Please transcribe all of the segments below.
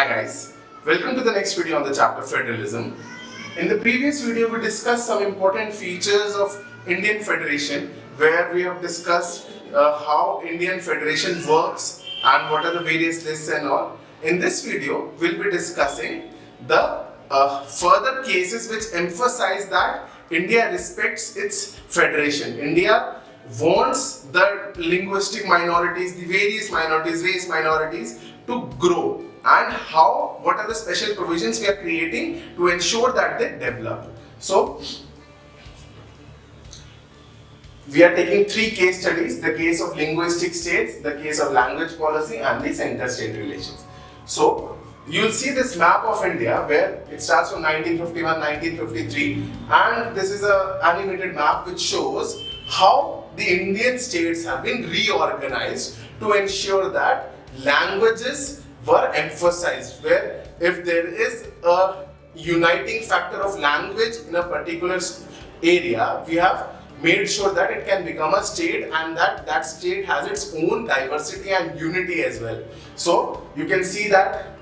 Hi guys, welcome to the next video on the chapter Federalism. In the previous video we discussed some important features of Indian Federation where we have discussed how Indian Federation works and what are the various lists and all. In this video we'll be discussing the further cases which emphasize that India respects its federation. India wants the linguistic minorities, the various minorities, race minorities to grow, and what are the special provisions we are creating to ensure that they develop. So we are taking three case studies: the case of linguistic states, the case of language policy, and the center-state relations. So you'll see this map of India where it starts from 1951, 1953, and this is an animated map which shows how the Indian states have been reorganized to ensure that languages were emphasized, where if there is a uniting factor of language in a particular area, we have made sure that it can become a state and that state has its own diversity and unity as well. So you can see that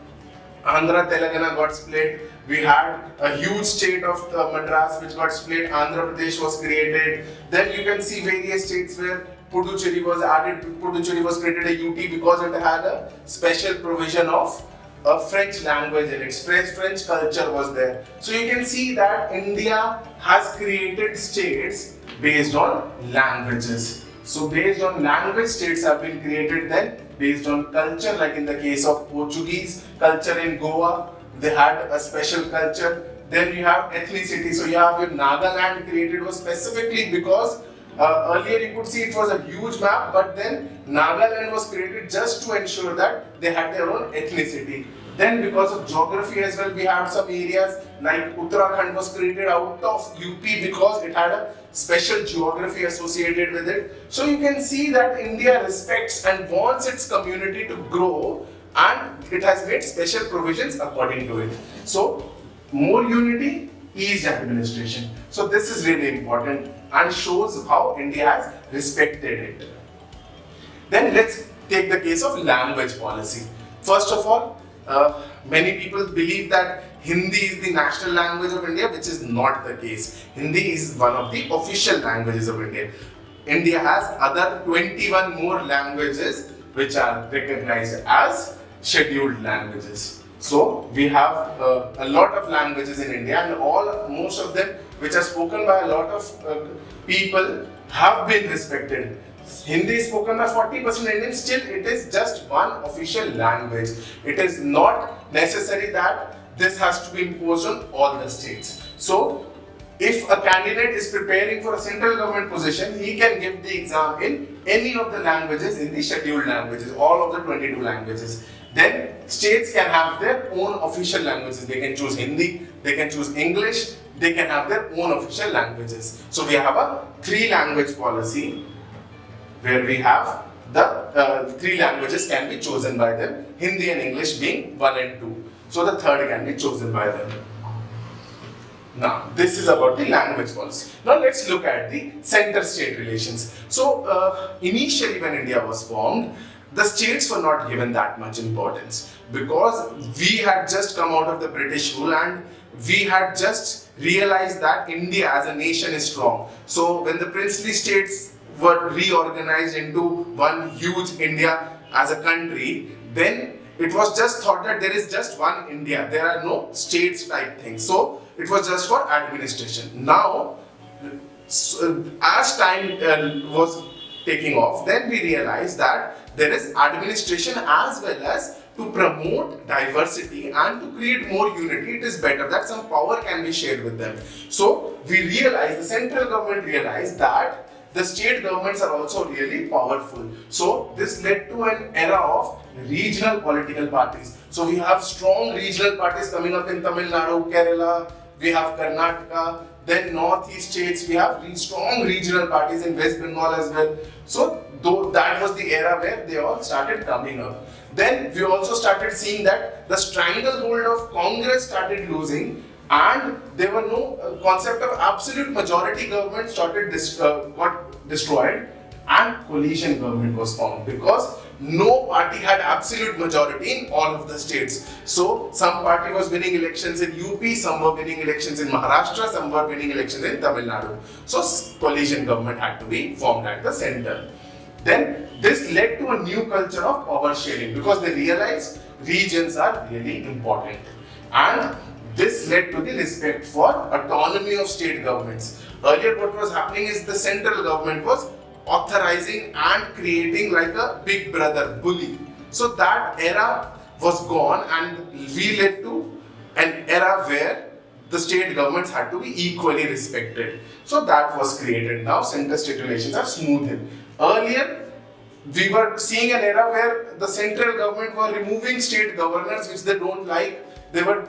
Andhra Telangana got split. We had a huge state of Madras which got split. Andhra Pradesh was created. Then you can see various states where Puducherry was added. Puducherry was created a UT because it had a special provision of a French language and its French culture was there. So you can see that India has created states based on languages. So based on language, states have been created. Then based on culture, like in the case of Portuguese culture in Goa, they had a special culture. Then you have ethnicity. So you have your Nagaland created was specifically because earlier you could see it was a huge map, but then Nagaland was created just to ensure that they had their own ethnicity. Then because of geography as well, we have some areas like Uttarakhand was created out of UP because it had a special geography associated with it. So you can see that India respects and wants its community to grow, and it has made special provisions according to it. So more unity, eased administration. So this is really important and shows how India has respected it. Then let's take the case of language policy. First of all, many people believe that Hindi is the national language of India, which is not the case. Hindi is one of the official languages of India. India has other 21 more languages which are recognized as scheduled languages. So we have a lot of languages in India, and most of them which are spoken by a lot of people have been respected. Hindi is spoken by 40% Indians, still it is just one official language. It is not necessary that this has to be imposed on all the states. So if a candidate is preparing for a central government position, he can give the exam in any of the languages in the scheduled languages, all of the 22 languages. Then states can have their own official languages. They can choose Hindi, they can choose English, they can have their own official languages. So we have a 3-language policy where we have the 3 languages can be chosen by them, Hindi and English being 1 and 2. So the third can be chosen by them. Now this is about the language policy. Now let's look at the center-state relations. So initially when India was formed, the states were not given that much importance because we had just come out of the British rule and we had just realized that India as a nation is strong. So when the princely states were reorganized into one huge India as a country, then it was just thought that there is just one India. There are no states type things. So it was just for administration. Now, as time was taking off, then we realized that there is administration as well as to promote diversity and to create more unity. It is better that some power can be shared with them. So we realized, the central government realized that the state governments are also really powerful. So this led to an era of regional political parties. So we have strong regional parties coming up in Tamil Nadu, Kerala, we have Karnataka, then northeast states, we have strong regional parties in West Bengal as well. So that was the era where they all started coming up. Then we also started seeing that the stranglehold of Congress started losing, and there were no concept of absolute majority government got destroyed, and coalition government was formed because no party had absolute majority in all of the states. So some party was winning elections in UP, some were winning elections in Maharashtra, some were winning elections in Tamil Nadu. So coalition government had to be formed at the center. Then this led to a new culture of power sharing because they realized regions are really important. And this led to the respect for autonomy of state governments. Earlier what was happening is the central government was authorizing and creating like a big brother bully. So that era was gone and we led to an era where the state governments had to be equally respected. So that was created. Now center-state relations have smoothened. Earlier we were seeing an era where the central government were removing state governors which they don't like. They were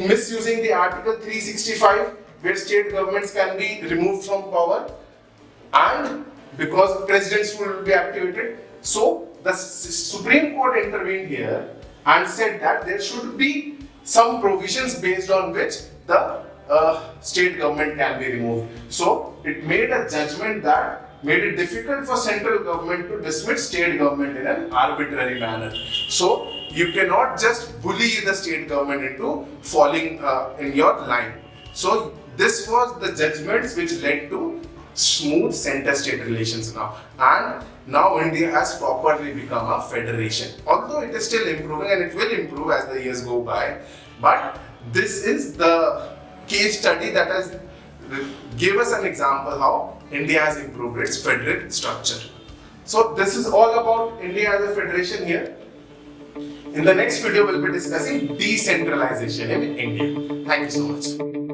misusing the Article 365 where state governments can be removed from power and because president's rule will be activated. So the Supreme Court intervened here and said that there should be some provisions based on which the state government can be removed. So it made a judgment that made it difficult for central government to dismiss state government in an arbitrary manner. So you cannot just bully the state government into falling in your line. So this was the judgments which led to smooth center-state relations now. And now India has properly become a federation. Although it is still improving and it will improve as the years go by. But this is the case study that has give us an example how India has improved its federal structure. So this is all about India as a federation here. In the next video, we'll be discussing decentralization in India. Thank you so much.